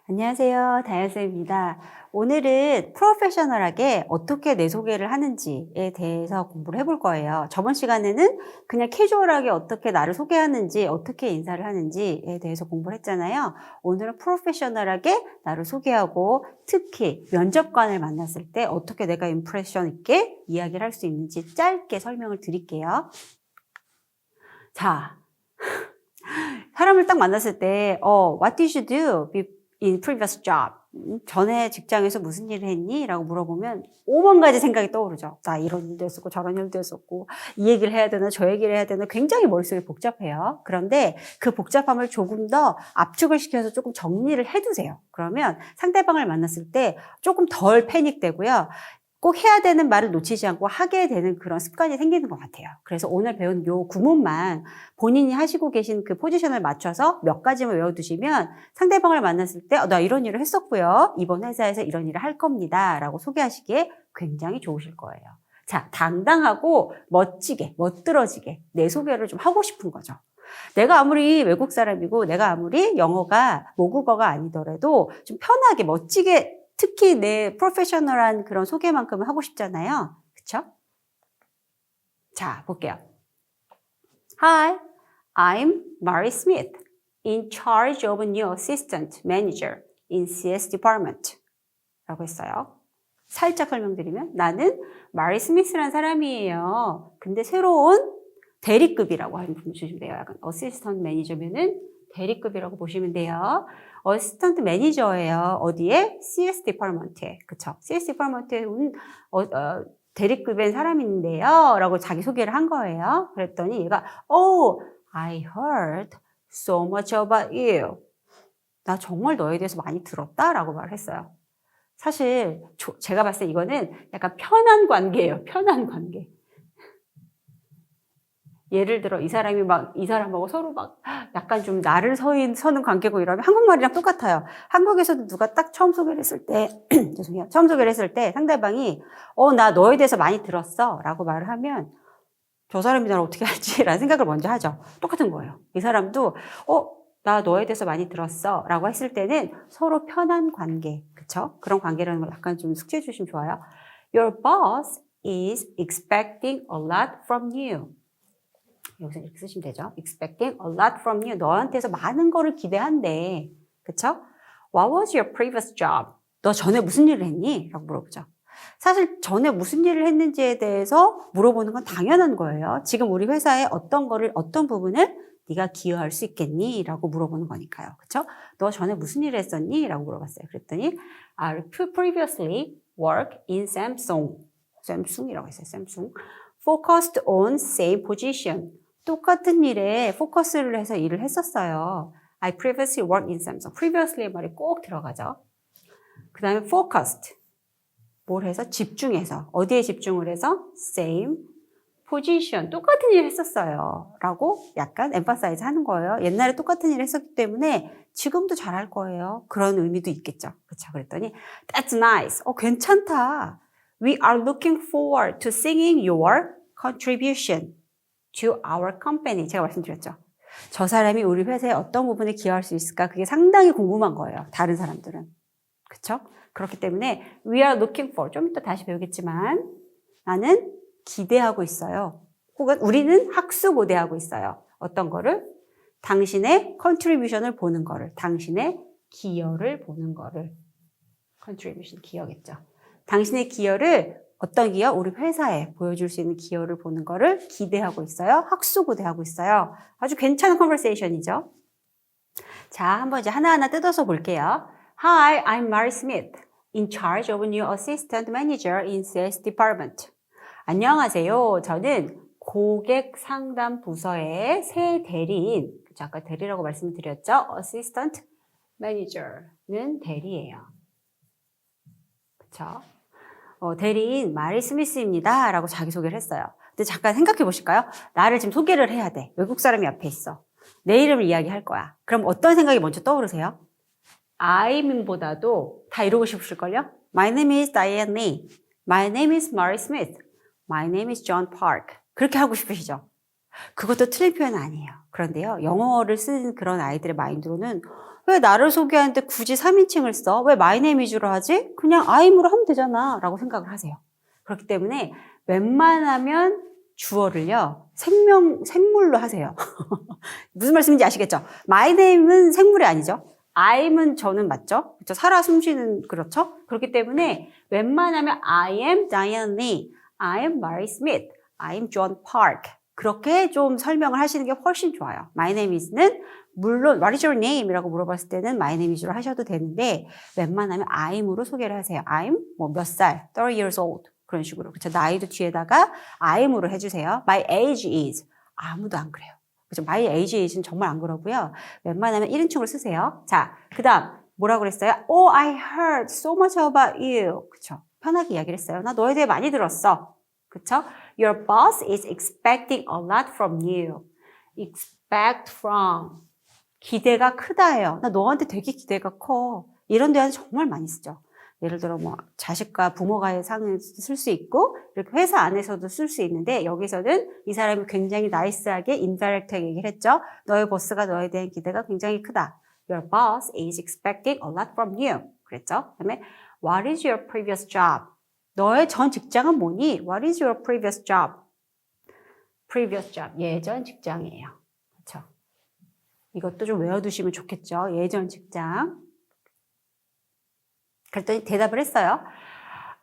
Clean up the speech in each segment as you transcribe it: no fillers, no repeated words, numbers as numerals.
안녕하세요. 다현쌤입니다. 오늘은 프로페셔널하게 어떻게 내 소개를 하는지에 대해서 공부를 해볼 거예요. 저번 시간에는 그냥 캐주얼하게 어떻게 나를 소개하는지, 어떻게 인사를 하는지에 대해서 공부를 했잖아요. 오늘은 프로페셔널하게 나를 소개하고 특히 면접관을 만났을 때 어떻게 내가 임프레션 있게 이야기를 할 수 있는지 짧게 설명을 드릴게요. 자, 사람을 딱 만났을 때, what did you do in previous job? 전에 직장에서 무슨 일을 했니? 라고 물어보면 5만 가지 생각이 떠오르죠. 나 이런 일도 했었고 저런 일도 했었고 이 얘기를 해야 되나 저 얘기를 해야 되나 굉장히 머릿속이 복잡해요. 그런데 그 복잡함을 조금 더 압축을 시켜서 조금 정리를 해두세요. 그러면 상대방을 만났을 때 조금 덜 패닉되고요. 꼭 해야 되는 말을 놓치지 않고 하게 되는 그런 습관이 생기는 것 같아요. 그래서 오늘 배운 요 구문만 본인이 하시고 계신 그 포지션을 맞춰서 몇 가지만 외워두시면 상대방을 만났을 때 나 이런 일을 했었고요. 이번 회사에서 이런 일을 할 겁니다. 라고 소개하시기에 굉장히 좋으실 거예요. 자, 당당하고 멋지게, 멋들어지게 내 소개를 좀 하고 싶은 거죠. 내가 아무리 외국 사람이고 내가 아무리 영어가 모국어가 아니더라도 좀 편하게, 멋지게 특히 내 프로페셔널한 그런 소개만큼은 하고 싶잖아요. 그쵸? 자, 볼게요. Hi, I'm Mary Smith, in charge of a new assistant manager in CS department. 라고 했어요. 살짝 설명드리면 나는 마리 스미스라는 사람이에요. 근데 새로운 대리급이라고 하는 부분 주시면 돼요. 약간 어시스턴트 매니저면은 대리급이라고 보시면 돼요. 어시스턴트 매니저예요. 어디에? CS 디파트먼트에. 그쵸? CS 디파트먼트에 대리급의 사람인데요. 라고 자기소개를 한 거예요. 그랬더니 얘가 Oh, I heard so much about you. 나 정말 너에 대해서 많이 들었다. 라고 말을 했어요. 사실 제가 봤을 때 이거는 약간 편한 관계예요. 편한 관계. 예를 들어 이 사람하고 서로 막 약간 좀 나를 서는 관계고 이러면 한국말이랑 똑같아요. 한국에서도 누가 딱 처음 소개를 했을 때 죄송해요. 처음 소개를 했을 때 상대방이 나 너에 대해서 많이 들었어 라고 말을 하면 저 사람이 나를 어떻게 할지 라는 생각을 먼저 하죠. 똑같은 거예요. 이 사람도 나 너에 대해서 많이 들었어 라고 했을 때는 서로 편한 관계, 그쵸? 그런 관계라는 걸 약간 좀 숙지해 주시면 좋아요. Your boss is expecting a lot from you. 여기서 이렇게 쓰시면 되죠. expecting a lot from you. 너한테서 많은 거를 기대한대. 그쵸? What was your previous job? 너 전에 무슨 일을 했니? 라고 물어보죠. 사실 전에 무슨 일을 했는지에 대해서 물어보는 건 당연한 거예요. 지금 우리 회사에 어떤 부분을 네가 기여할 수 있겠니? 라고 물어보는 거니까요. 그쵸? 너 전에 무슨 일을 했었니? 라고 물어봤어요. 그랬더니 I previously worked in Samsung이라고 했어요. Samsung. Focused on same position. 똑같은 일에 포커스를 해서 일을 했었어요. I previously worked in Samsung. previously의 말이 꼭 들어가죠. 그 다음에 focused. 뭘 해서? 집중해서. 어디에 집중을 해서? same position. 똑같은 일을 했었어요. 라고 약간 emphasize 하는 거예요. 옛날에 똑같은 일을 했었기 때문에 지금도 잘할 거예요. 그런 의미도 있겠죠. 그쵸? 그랬더니 that's nice. 괜찮다. We are looking forward to seeing your contribution to our company. 제가 말씀드렸죠. 저 사람이 우리 회사에 어떤 부분에 기여할 수 있을까? 그게 상당히 궁금한 거예요. 다른 사람들은. 그쵸? 그렇기 때문에 we are looking for. 좀 이따 다시 배우겠지만 나는 기대하고 있어요. 혹은 우리는 학수고대하고 있어요. 어떤 거를? 당신의 contribution을 보는 거를. 당신의 기여를 보는 거를. contribution, 기여겠죠. 당신의 기여를 어떤 기여? 우리 회사에 보여줄 수 있는 기여를 보는 거를 기대하고 있어요. 학수고대하고 있어요. 아주 괜찮은 컨버세이션이죠. 자, 한번 이제 하나하나 뜯어서 볼게요. Hi, I'm Mary Smith, in charge of a new assistant manager in sales department. 안녕하세요. 저는 고객 상담 부서의 새 대리인, 아까 대리라고 말씀드렸죠? assistant manager는 대리예요. 그쵸? 대리인 마리 스미스입니다. 라고 자기소개를 했어요. 근데 잠깐 생각해 보실까요? 나를 지금 소개를 해야 돼. 외국 사람이 앞에 있어. 내 이름을 이야기할 거야. 그럼 어떤 생각이 먼저 떠오르세요? I'm보다도 다 이러고 싶으실걸요? My name is Diane Lee. My name is Mary Smith. My name is John Park. 그렇게 하고 싶으시죠? 그것도 틀린 표현은 아니에요. 그런데요, 영어를 쓰는 그런 아이들의 마인드로는 왜 나를 소개하는데 굳이 3인칭을 써? 왜 my name is로 하지? 그냥 I'm으로 하면 되잖아 라고 생각을 하세요. 그렇기 때문에 웬만하면 주어를요 생물로 하세요. 무슨 말씀인지 아시겠죠? My name은 생물이 아니죠. I'm은 저는 맞죠? 그렇죠? 살아 숨쉬는 그렇죠? 그렇기 때문에 웬만하면 I am Diane Lee, I am Mary Smith, I am John Park 그렇게 좀 설명을 하시는 게 훨씬 좋아요. My name is는 물론 What is your name? 이라고 물어봤을 때는 My name is로 하셔도 되는데 웬만하면 I'm으로 소개를 하세요. I'm 뭐 몇 살, 30 years old 그런 식으로 그렇죠? 나이도 뒤에다가 I'm으로 해주세요. My age is 아무도 안 그래요. 그죠? My age is는 정말 안 그러고요. 웬만하면 1인칭으로 쓰세요. 자, 그 다음 뭐라고 그랬어요? Oh, I heard so much about you. 그쵸? 편하게 이야기를 했어요. 나 너에 대해 많이 들었어. 그쵸? Your boss is expecting a lot from you. Expect from. 기대가 크다예요. 나 너한테 되게 기대가 커. 이런 대화는 정말 많이 쓰죠. 예를 들어 뭐 자식과 부모가의 상을 쓸 수 있고 이렇게 회사 안에서도 쓸 수 있는데 여기서는 이 사람이 굉장히 나이스하게 인다이렉트하게 얘기를 했죠. 너의 보스가 너에 대한 기대가 굉장히 크다. Your boss is expecting a lot from you. 그랬죠. 그다음에 What is your previous job? 너의 전 직장은 뭐니? What is your previous job? Previous job. 예전 직장이에요. 그렇죠. 이것도 좀 외워두시면 좋겠죠. 예전 직장. 그랬더니 대답을 했어요.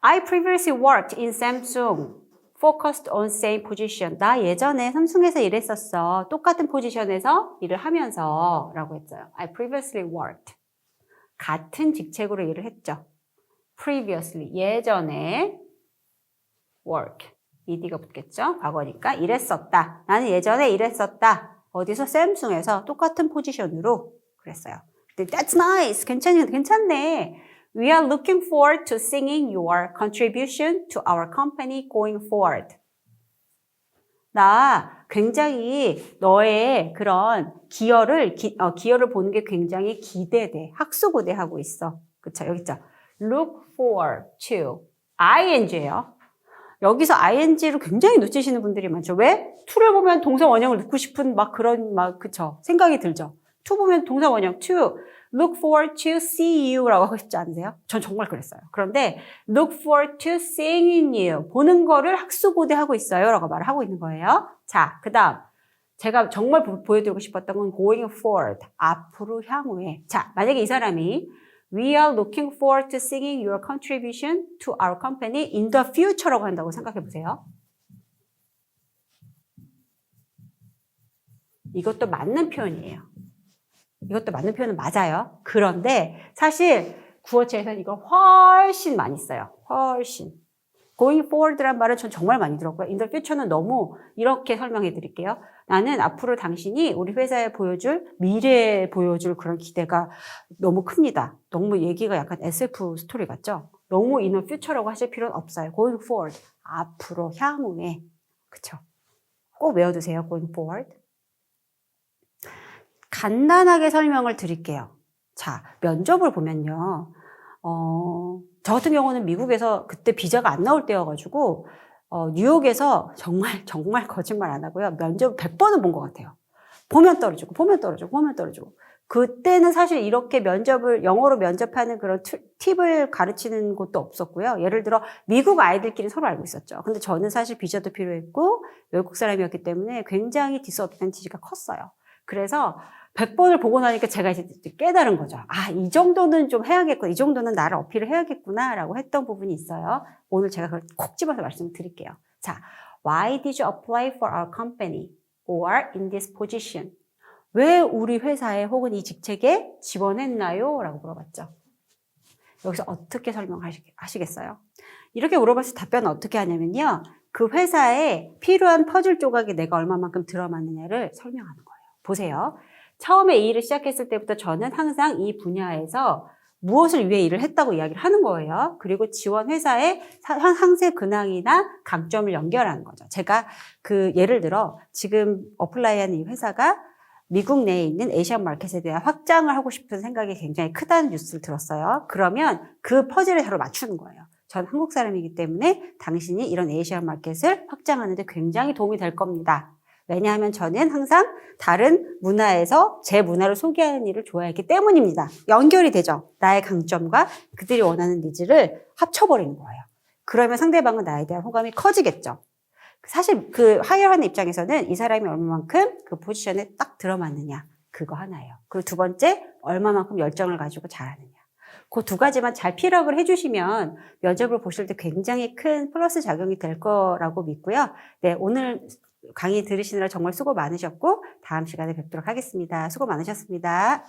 I previously worked in Samsung, focused on same position. 나 예전에 삼성에서 일했었어. 똑같은 포지션에서 일을 하면서 라고 했어요. I previously worked. 같은 직책으로 일을 했죠. Previously, 예전에 work. ed가 붙겠죠? 과거니까 일했었다. 나는 예전에 일했었다. 어디서? 샘숭에서 똑같은 포지션으로 그랬어요. That's nice. 괜찮네. We are looking forward to singing your contribution to our company going forward. 나 굉장히 너의 그런 기여를 보는 게 굉장히 기대돼. 학수고대하고 있어. 그쵸? 여기 있죠? Look forward to ing예요. 여기서 ing를 굉장히 놓치시는 분들이 많죠. 왜? to를 보면 동사 원형을 넣고 싶은 그쵸? 생각이 들죠. to 보면 동사 원형 to. Look forward to see you라고 하고 싶지 않으세요? 전 정말 그랬어요. 그런데 look forward to seeing you. 보는 거를 학수고대하고 있어요. 라고 말을 하고 있는 거예요. 자, 그 다음. 제가 정말 보여드리고 싶었던 건 going forward. 앞으로 향후에. 자, 만약에 이 사람이 We are looking forward to seeing your contribution to our company in the future라고 한다고 생각해 보세요. 이것도 맞는 표현이에요. 이것도 맞는 표현은 맞아요. 그런데 사실 구어체에서는 이걸 훨씬 많이 써요. 훨씬. Going forward란 말은 전 정말 많이 들었고요. In the future는 너무 이렇게 설명해 드릴게요. 나는 앞으로 당신이 우리 회사에 미래에 보여줄 그런 기대가 너무 큽니다. 너무 얘기가 약간 SF 스토리 같죠? 너무 in the future라고 하실 필요는 없어요. Going forward. 앞으로, 향후에. 그쵸? 꼭 외워두세요. Going forward. 간단하게 설명을 드릴게요. 자, 면접을 보면요. 저 같은 경우는 미국에서 그때 비자가 안 나올 때여가지고, 뉴욕에서 정말 거짓말 안 하고요. 면접 100번은 본 것 같아요. 보면 떨어지고. 그때는 사실 이렇게 영어로 면접하는 그런 팁을 가르치는 곳도 없었고요. 예를 들어, 미국 아이들끼리 서로 알고 있었죠. 근데 저는 사실 비자도 필요했고, 외국 사람이었기 때문에 굉장히 디스어드밴티지가 컸어요. 그래서 100번을 보고 나니까 제가 이제 깨달은 거죠. 아, 이 정도는 좀 해야겠구나. 이 정도는 나를 어필을 해야겠구나. 라고 했던 부분이 있어요. 오늘 제가 그걸 콕 집어서 말씀드릴게요. 자, Why did you apply for our company or in this position? 왜 우리 회사에 혹은 이 직책에 지원했나요? 라고 물어봤죠. 여기서 어떻게 설명하시겠어요? 이렇게 물어봤을 때 답변은 어떻게 하냐면요. 그 회사에 필요한 퍼즐 조각이 내가 얼마만큼 들어맞느냐를 설명하는 거예요. 보세요. 처음에 이 일을 시작했을 때부터 저는 항상 이 분야에서 무엇을 위해 일을 했다고 이야기를 하는 거예요. 그리고 지원 회사의 상세 근황이나 강점을 연결하는 거죠. 제가 예를 들어 지금 어플라이하는 이 회사가 미국 내에 있는 아시안 마켓에 대한 확장을 하고 싶은 생각이 굉장히 크다는 뉴스를 들었어요. 그러면 그 퍼즐을 서로 맞추는 거예요. 전 한국 사람이기 때문에 당신이 이런 아시안 마켓을 확장하는 데 굉장히 도움이 될 겁니다. 왜냐하면 저는 항상 다른 문화에서 제 문화를 소개하는 일을 좋아했기 때문입니다. 연결이 되죠. 나의 강점과 그들이 원하는 니즈를 합쳐버리는 거예요. 그러면 상대방은 나에 대한 호감이 커지겠죠. 사실 그 하이어하는 입장에서는 이 사람이 얼마만큼 그 포지션에 딱 들어맞느냐 그거 하나예요. 그리고 두 번째 얼마만큼 열정을 가지고 잘하느냐. 그 두 가지만 잘 피력을 해주시면 면접을 보실 때 굉장히 큰 플러스 작용이 될 거라고 믿고요. 네, 오늘 강의 들으시느라 정말 수고 많으셨고 다음 시간에 뵙도록 하겠습니다. 수고 많으셨습니다.